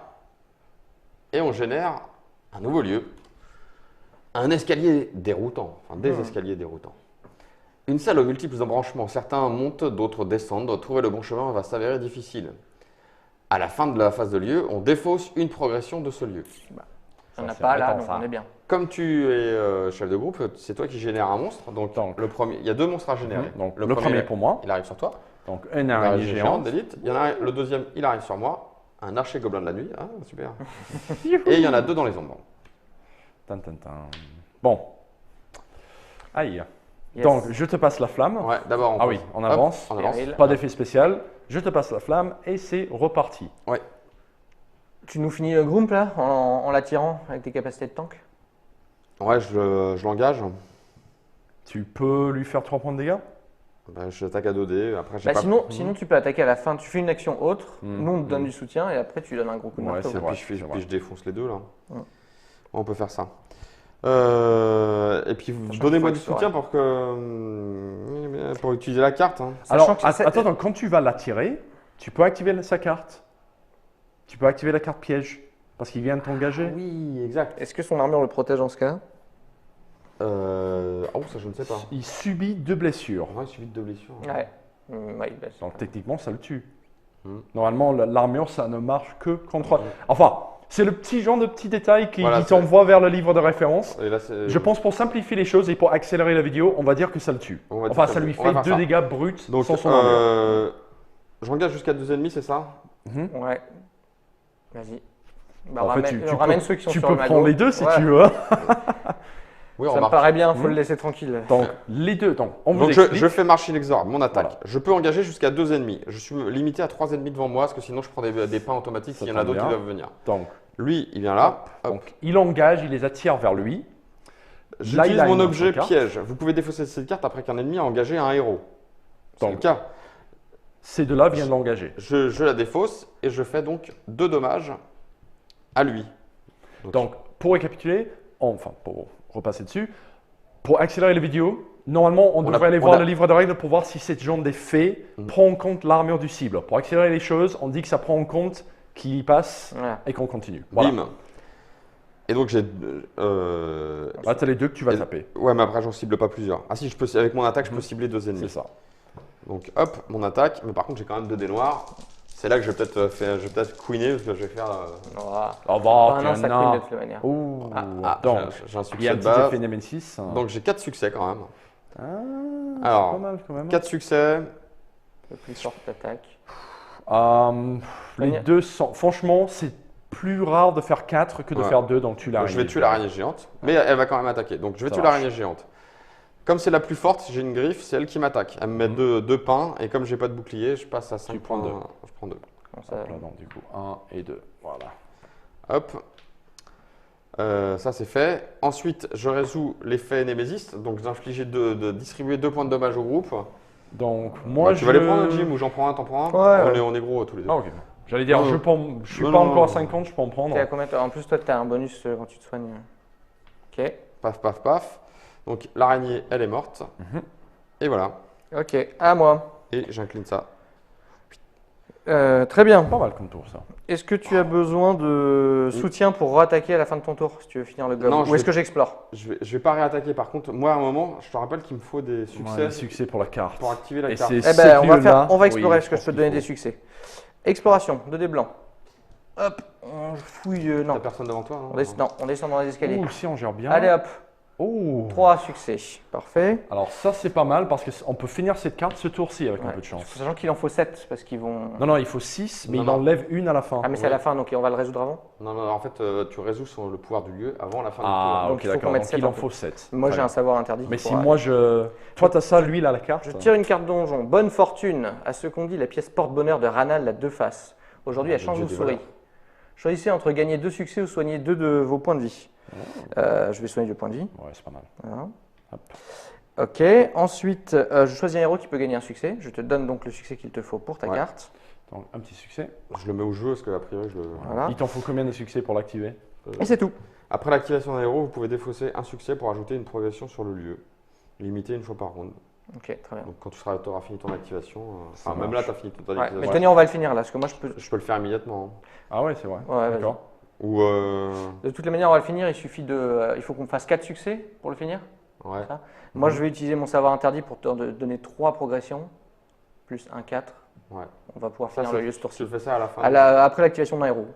Et on génère un nouveau lieu. Un escalier déroutant, enfin des escaliers déroutants. Une salle aux multiples embranchements, certains montent, d'autres descendent. Trouver le bon chemin va s'avérer difficile. À la fin de la phase de lieu, on défausse une progression de ce lieu. On n'a c'est pas là, embêtant, donc ça. on est bien. Comme tu es chef de groupe, c'est toi qui génères un monstre. Donc, Donc. le premier, il y a 2 monstres à générer. Donc le premier pour moi. il arrive sur toi. Donc un La araignée géante géante. d'élite. Il y en a un, le deuxième, il arrive sur moi. Un archer gobelin de la nuit. Ah, super. Et il y en a 2 dans les ombres. Tan, tan, tan. Bon. Aïe. Yes. Donc je te passe la flamme. Ouais, d'abord on Ah passe. oui, on Hop, avance. on avance. Péril. Pas d'effet spécial. Je te passe la flamme et c'est reparti. Ouais. Tu nous finis le Grump là, en l'attirant avec tes capacités de tank? Ouais, je l'engage. Tu peux lui faire 3 points de dégâts. Ben, je attaque à 2D. Après, j'ai Bah, pas. sinon, tu peux attaquer à la fin. Tu fais une action autre, Mhm. nous on te donne du soutien et après tu donnes un gros coup de Ouais, marteau. c'est vrai. Puis je défonce les 2 là. Ouais. On peut faire ça. Et puis Sachant donnez-moi qu'il du faut soutien pour utiliser la carte. Hein. Sachant Alors, que ça- attends, donc, quand tu vas l'attirer, tu peux activer sa carte. Tu peux activer la carte piège parce qu'il vient de t'engager. Oui, exact. Est-ce que son armure le protège en ce cas? Oh, ça je ne sais pas. Il subit 2 blessures. Ouais, il suffit de 2 blessures. Ouais. Ouais, bah, c'est- Donc techniquement, ça le tue. Hmm. Normalement, l'armure, ça ne marche que contre. Enfin, c'est le petit genre de petit détail qui, Voilà, qui t'envoie vers le livre de référence. Et là, c'est- Je pense pour simplifier les choses et pour accélérer la vidéo, on va dire que ça le tue. On va dire Enfin, que ça lui on va fait faire 2 ça. dégâts bruts Donc, sans son armure. j'engage jusqu'à 2 ennemis, c'est ça? Ouais. Vas-y. Bah, En fait, ramène ceux qui sont tu sur peux le mago. prendre les deux si Ouais. tu veux. Oui, Ça me remarque. paraît bien, faut Mhm. le laisser tranquille. Donc, les deux. Donc, on vous Donc explique. je fais marche inexorable, mon attaque. Voilà. Je peux engager jusqu'à 2 ennemis. Je suis limité à 3 ennemis devant moi, parce que sinon je prends des pains automatiques Ça s'il y en a tombe d'autres qui bien. doivent venir. Donc, Lui, il vient là. Hop. donc, il engage, il les attire vers lui. J'utilise il a mon une objet carte. piège. Vous pouvez défausser cette carte après qu'un ennemi a engagé un héros. C'est Donc, le cas. Ces deux-là viennent l'engager. Je la défausse et je fais donc 2 dommages à lui. Donc, pour récapituler, enfin, pour repasser dessus, pour accélérer la vidéo, normalement, on devrait aller voir le livre de règles pour voir si cette genre d'effet prend en compte l'armure du cible. Pour accélérer les choses, on dit que ça prend en compte qu'il y passe et qu'on continue. Voilà. Bim. Et donc j'ai. Là, tu as les deux que tu vas taper. Ouais, mais après, j'en cible pas plusieurs. Ah si, avec mon attaque, je peux cibler 2 ennemis. C'est ça. Donc hop, mon attaque. Mais par contre, j'ai quand même 2 dés noirs. C'est là que je vais peut-être queener parce que je vais faire. Voilà. Au revoir, non, ça Tiana. queen de toute manière. Ouh. Ah, Donc, j'ai un il y succès a un de petit base. effet Nemesis. Donc j'ai 4 succès quand même. Ah, Alors, c'est pas mal quand même. 4 succès. Le plus forte attaque. Les Manière- deux sont. Franchement, c'est plus rare de faire 4 que de Ouais. faire 2, donc tu l'as. Je vais tuer l'araignée géante. Mais elle va quand même attaquer. Donc je vais Ça tuer marche. l'araignée géante. Comme c'est la plus forte, si j'ai une griffe, c'est elle qui m'attaque. Elle me met 2 pains. Et comme j'ai pas de bouclier, je passe à 5 prends points. 2. Je prends 2. Comme ça, Hop là, donc, du coup, 1 et 2. Voilà. Hop. Ça c'est fait. Ensuite, je résous l'effet Némésis, donc d'infliger de distribuer 2 points de dommage au groupe. Donc, moi, Tu vas les prendre, Jim, ou j'en prends un, t'en prends un Ouais, on est gros tous les deux. Ah, ok. J'allais dire, Non, je non. suis Non, pas non, encore à non. 50, je peux en prendre. t'es à combien en plus, toi, tu as un bonus quand tu te soignes. Ok. Paf, paf, paf. Donc l'araignée, elle est morte. Et voilà. Ok, à moi. Et j'incline ça. Très bien. Pas mal comme tour, ça. Est-ce que tu as besoin de soutien pour rattaquer à la fin de ton tour si tu veux finir le gob? Non, Ou est-ce que j'explore? Je vais pas réattaquer. Par contre, moi à un moment, je te rappelle qu'il me faut des Ouais, succès les succès pour la carte. pour activer la Et carte. c'est Eh ben, lieu-là, on va explorer oui, parce que je pense peux te qu'il donner faut. des succès. Exploration, 2 dés blancs. Hop, on fouille. T'as Non. personne devant toi, non Non, on descend dans les escaliers. Ouh, si on gère bien. Allez hop, Oh. 3 succès. Parfait. Alors ça, c'est pas mal parce qu'on peut finir cette carte ce tour-ci avec un Ouais. peu de chance. Sachant qu'il en faut 7 parce qu'ils vont. Non, non, il faut 6, mais Non, il non. enlève une à la fin. Ah, mais c'est à la fin donc on va le résoudre avant. Non, non, en fait, tu résous sur le pouvoir du lieu avant la fin Ah, du Donc, ok, il faut qu'on d'accord. mette Donc 7 il en en tout. faut 7. Moi j'ai un savoir interdit. Mais qui si pourra- moi je. Toi, t'as ça, lui, il a la carte. Je tire une carte donjon. Bonne fortune. À ce qu'on dit, la pièce porte-bonheur de Ranal, la 2 faces. Aujourd'hui, elle change j'ai de des souris. valeurs. Choisissez entre gagner 2 succès ou soigner 2 de vos points de vie. Je vais soigner 2 points de vie. Ouais, c'est pas mal. Voilà. Hop. Ok. Ensuite, je choisis un héros qui peut gagner un succès. Je te donne donc le succès qu'il te faut pour ta Ouais. carte. Donc un petit succès. Je le mets au jeu parce qu'a priori, je le. Voilà. Il t'en faut combien de succès pour l'activer? Et c'est tout. Après l'activation d'un héros, vous pouvez défausser un succès pour ajouter une progression sur le lieu, limité une fois par round. Ok, très bien. Donc quand tu auras fini ton activation, Ça même là, marche. tu as fini ton Ouais, activation. mais tenez, on va le finir là, parce que moi je peux. Je peux le faire immédiatement. Ah ouais, c'est vrai. Ouais, vas-y. D'accord. Ou De toutes les manières, on va le finir. Il suffit de. Il faut qu'on fasse 4 succès pour le finir. ouais. Moi, je vais utiliser mon savoir interdit pour te donner 3 progressions, plus un 4. Ouais. On va pouvoir Ça, finir le lieu ce tour-ci. Tu le fais ça à la fin. Après l'activation d'un héros.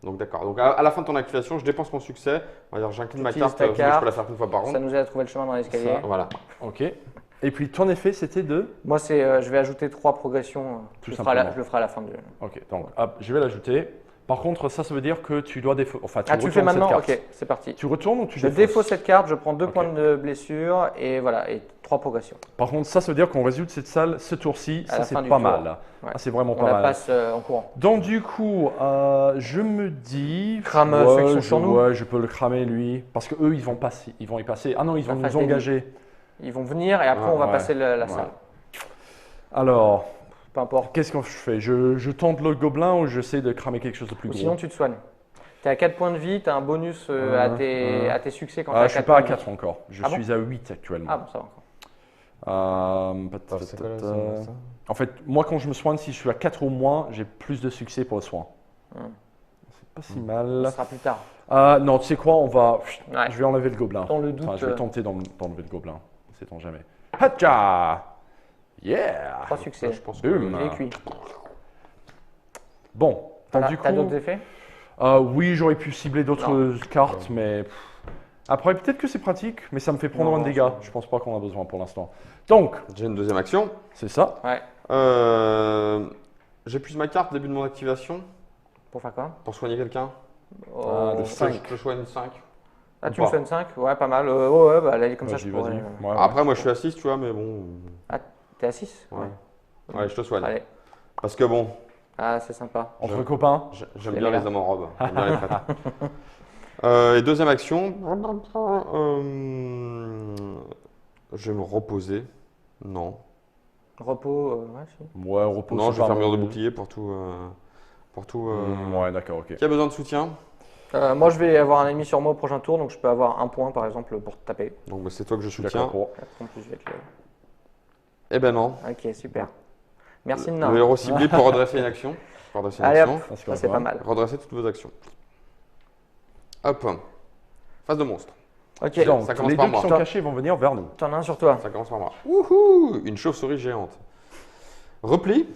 Donc d'accord. Donc à la fin de ton activation, je dépense mon succès. On va dire j'incline ma J'utilise carte. ta Je carte. peux la faire qu'une fois par Ça round. nous aide à trouver le chemin dans l'escalier. Voilà. Ok. Et puis ton effet, c'était de. Moi, je vais ajouter 3 progressions. Tout Je simplement. le ferai à la fin de. Ok. Donc hop, je vais l'ajouter. Par contre, ça veut dire que tu dois défausser. Enfin, Ah, tu le fais retournes cette maintenant? carte. Ok, c'est parti. Tu retournes ou tu Je défausses défausse cette carte, je prends 2 Ok. points de blessure et voilà, et 3 progressions. Par contre, ça veut dire qu'on résout cette salle ce tour-ci. À Ça, la c'est fin du pas tour. mal. Ouais. Ah, c'est vraiment On pas la mal. passe en courant. Donc du coup, je me dis, Crame ouais, ceux qui sont sur nous. ouais, je peux le cramer lui, parce que eux ils vont passer, ils vont y passer. Ah non, ils vont En nous face des engager. Ils vont venir et après Ouais, on va ouais. passer la Ouais. salle. Alors, Peu importe. qu'est-ce que je fais? Je tente le gobelin ou j'essaie de cramer quelque chose de plus Ou gros? sinon tu te soignes. Tu es à 4 points de vie, tu as un bonus à tes succès quand tu Ah, as je suis 4 pas à points de vie. 4 encore. Je Ah bon suis à 8 actuellement. Ah bon, ça va encore. En fait, moi quand je me soigne, si je suis à 4 ou moins, j'ai plus de succès pour le soin. C'est pas si Ce mal. sera plus tard. Non, tu sais quoi, on va. Ouais. Je vais enlever le gobelin. Dans le doute. Enfin, je vais tenter d'enlever le gobelin. Sait-on jamais. Hatcha! Yeah! 3 succès. Je pense Boum. Il est cuit. Bon, donc T'as du coup, d'autres effets? oui, j'aurais pu cibler d'autres cartes, mais après, peut-être que c'est pratique, mais ça me fait prendre Non, un dégât. Je pense pas qu'on a besoin pour l'instant. Donc, J'ai une deuxième action. c'est ça. Ouais. J'épuise ma carte début de mon activation Pour faire quoi? pour soigner quelqu'un. Oh. de 5. Je soigne 5. Ah, ou tu me pas. soignes 5? Ouais, pas mal. Ouais, bah là, comme ça, Vas-y, je pourrais. vas-y. Ouais, Après, moi je suis à 6, tu vois, mais bon. T'es à 6? Ouais. Ouais, je te soigne. Allez. Parce que bon, Ah, c'est sympa. Entre copains. j'aime Les bien méga. les hommes en robe. J'aime bien les prêtres. Et deuxième action, je vais me reposer. Non. Repos, ouais, si. Ouais, repos. Non, c'est je vais pas faire mur de mal. bouclier pour tout. Ouais, d'accord, ok. Qui a besoin de soutien? Moi, je vais avoir un ennemi sur moi au prochain tour, donc je peux avoir un point par exemple pour te taper. Donc bah, c'est toi que je Je suis soutiens. d'accord pour. 4 en plus, je vais te le- Eh ben non. Ok, super. Merci de Le nain. héros ciblé pour redresser une action. Redresser une Allez action. hop, Ça, c'est ça c'est pas pas mal. mal. Redresser toutes vos actions. Hop. Phase de monstre. Ok, Donc, ça commence les par deux moi. qui sont cachés vont venir vers nous. t'en as un sur toi. Ça commence par moi. Wouhou! Une chauve-souris géante. Repli.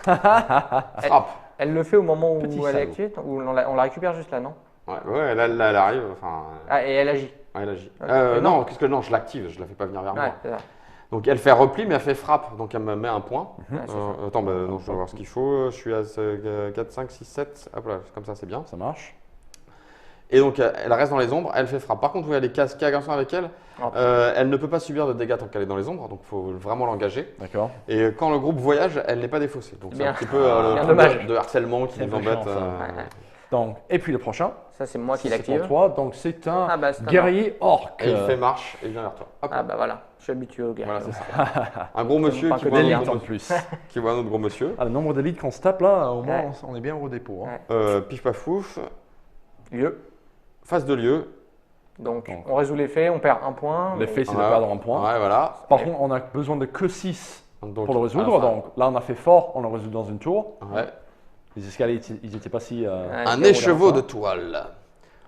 Frappe. Elle le fait au moment où Petit elle est salaud. activée ou on la récupère juste là, non? Ouais, là, elle arrive. Enfin, Ah, et elle agit. ouais, elle agit. Ok. Non, Non. qu'est-ce que non, je l'active, je la fais pas venir vers Ouais, moi. c'est ça. Donc elle fait repli, mais elle fait frappe, donc elle me met un point. Ouais, c'est ça. Attends, non, je dois voir ce qu'il faut. Je suis à 4, 5, 6, 7. Hop là, comme ça, c'est bien. Ça marche. Et donc elle reste dans les ombres, elle fait frappe. Par contre, vous voyez les casques garçons avec elle, Oh. elle ne peut pas subir de dégâts tant qu'elle est dans les ombres, donc il faut vraiment l'engager. D'accord. Et quand le groupe voyage, elle n'est pas défaussée. Donc c'est Bien. un petit peu Bien le truc dommage. de harcèlement qui C'est nous un peu embête. chiant, ça. Ouais. Donc, et puis le prochain. Ça, c'est moi qui c'est pour l'active. toi. Donc, c'est un Ah, bah, c'est un guerrier orc. Et il fait marche et il vient vers toi. Hop. Ah, bah voilà, je suis habitué au gars. Voilà, c'est ça. Un gros monsieur pas qui que voit, un des autre liens. gros en plus. qui voit un autre gros monsieur. Ah, le nombre d'élites qu'on se tape là, au moins, Ouais. on est bien au dépôt. Hein. Ouais. Pif paf fouf. Lieu. Face de lieu. Donc, Donc. on résout les faits, on perd un point. L'effet, c'est de Voilà. perdre un point. Ouais, voilà. Par contre, on a besoin de que 6 Donc, pour le à résoudre. la fin. Donc là, on a fait fort, on l'a résolu dans une tour. Ouais. Les escaliers, ils n'étaient pas si. Ouais, Un zéro écheveau là. de toile.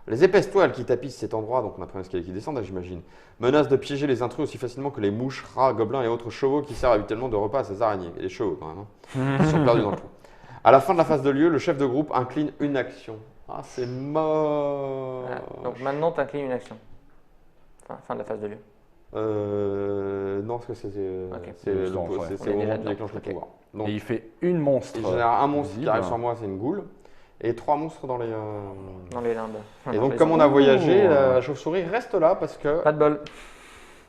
Les épaisses toiles qui tapissent cet endroit, donc on a pris un escalier qui descend, là, j'imagine, menacent de piéger les intrus aussi facilement que les mouches, rats, gobelins et autres chevaux qui servent habituellement de repas à ces araignées. Et les chevaux quand même, hein. Ils sont perdus dans le trou. À la fin de la phase de lieu, le chef de groupe incline une action. Ah, c'est mort. Voilà. Donc maintenant, tu inclines une action. Fin de la phase de lieu. Non, parce que c'est Ok. c'est le- Justement, ouais. c'est On est au déjà moment où il dedans. déclenche le Ok. pouvoir. Donc, Et il fait une monstre. il génère un monstre qui visible. arrive sur moi, c'est une goule, et 3 monstres dans les. Dans les limbes. Et Dans donc, les comme on limbes. a voyagé, Ouh. la chauve-souris reste là parce que. Pas de bol.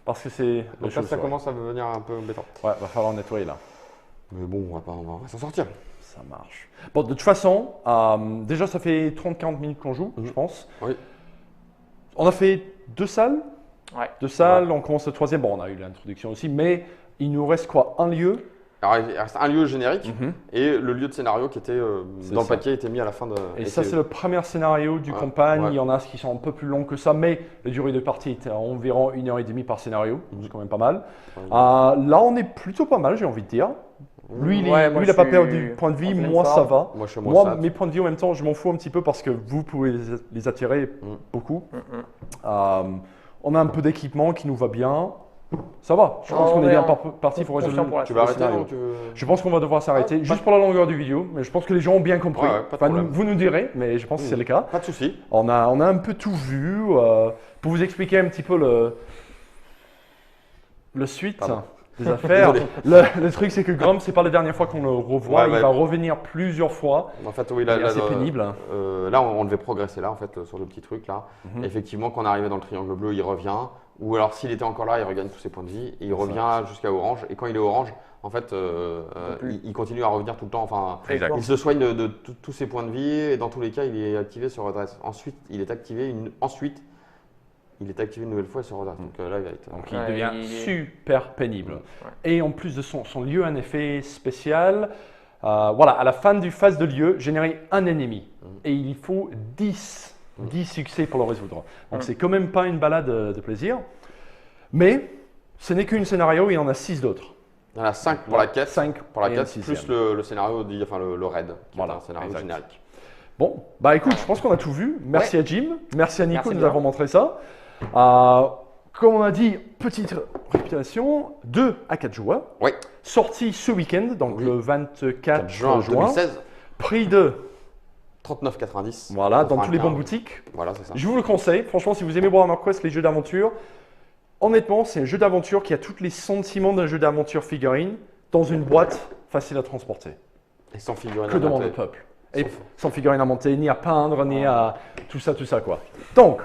Parce que c'est. Donc là, ça commence à devenir un peu embêtant. Ouais, va falloir nettoyer là. Mais bon, on va s'en sortir. Ça marche. Bon, de toute façon, déjà, ça fait 30-40 minutes qu'on joue, je pense. Oui. On a fait 2 salles. Ouais. 2 salles, on commence le troisième. Bon, on a eu l'introduction aussi, mais il nous reste quoi? Un lieu. Alors, il reste un lieu générique et le lieu de scénario qui était C'est dans le ça. paquet était mis à la fin de. Et ça, c'est le premier scénario du Ouais, campagne. ouais. Il y en a qui sont un peu plus longs que ça, mais la durée de partie est à environ 1h30 par scénario. C'est quand même pas mal. Là, on est plutôt pas mal, j'ai envie de dire. Lui, il Ouais, moi, n'a pas je perdu suis de point de vie, en pleine moi, ça forme. va. Moi, je suis Moi, Mossad. mes points de vie en même temps, je m'en fous un petit peu parce que vous pouvez les attirer beaucoup. On a un peu d'équipement qui nous va bien. Ça va, je pense Oh, qu'on est ouais, bien on- parti pour confiant résoudre pour la Tu le vas arrêter scénario. ou tu veux- Je pense qu'on va devoir s'arrêter Ouais, juste pour la longueur du vidéo, mais je pense que les gens ont bien compris. Ouais, ouais, pas de Enfin, problème. vous nous direz, mais je pense que c'est le cas. Pas de souci. On a un peu tout vu. Pour vous expliquer un petit peu le suite Pardon. des affaires, Désolé. le truc c'est que Grom, c'est pas la dernière fois qu'on le revoit, Ouais, il ouais. va revenir plusieurs fois. En fait, oui, C'est assez pénible. Là, on devait progresser là, en fait, sur le petit truc là. Mhm. Effectivement, quand on est arrivé dans le triangle bleu, il revient. Ou alors, s'il était encore là, il regagne tous ses points de vie et il revient jusqu'à orange. Et quand il est orange, en fait, il continue à revenir tout le temps. Enfin, Exact. il se soigne de tous ses points de vie et dans tous les cas, il est activé sur redresse. Ensuite, il est activé une nouvelle fois sur redresse. Donc là, il va être. Donc il Ouais, devient il est- super pénible. Ouais. Et en plus de son lieu, un effet spécial. Voilà, à la fin du phase de lieu, générer un ennemi. Et il faut 10 succès pour le résoudre. Donc c'est quand même pas une balade de plaisir. Mais ce n'est qu'une scénario, il y en a 6 d'autres. Il y en a 5 pour la quête. 5 Pour la et un quête, sixième. plus le scénario, enfin le raid, qui Voilà, est un scénario exact. générique. Bon, bah écoute, je pense qu'on a tout vu. Merci à Jim, merci à Nico Merci de nous bien. avoir montré ça. Comme on a dit, petite réputation, 2 à 4 joueurs. Oui. Sorti ce week-end, donc Oui. le 24 4 juin juin. 2016, Prix de, 39,90. voilà, dans Pour tous les un bonnes quart. boutiques. Voilà, c'est ça. Je vous le conseille, franchement, si vous aimez Warhammer Quest, les jeux d'aventure, honnêtement, c'est un jeu d'aventure qui a tous les sentiments d'un jeu d'aventure figurine dans une boîte facile à transporter. Et sans figurine Que à demande monter. le peuple? Et Sauf- sans figurine à monter, ni à peindre, ni à tout ça quoi. Donc,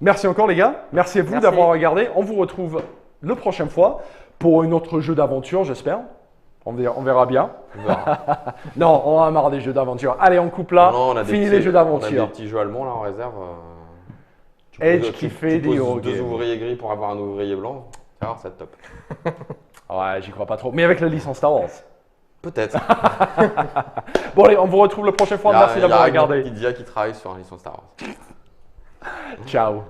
merci encore les gars, merci à vous Merci. d'avoir regardé. On vous retrouve le prochaine fois pour un autre jeu d'aventure, j'espère. On verra bien. On verra. Non, on en a marre des jeux d'aventure. Allez, on coupe là. Non, on a des Fini petits- les jeux On a d'aventure. des petits jeux allemands là en réserve. Edge qui fait des poses Eurogames. 2 ouvriers gris pour avoir un ouvrier blanc. Alors, c'est top. Ouais, j'y crois pas trop. Mais avec la licence Star Wars. Peut-être. Bon, allez, on vous retrouve la prochaine fois. Merci d'avoir regardé. Il y a qui travaille sur un licence Star Wars. Ciao.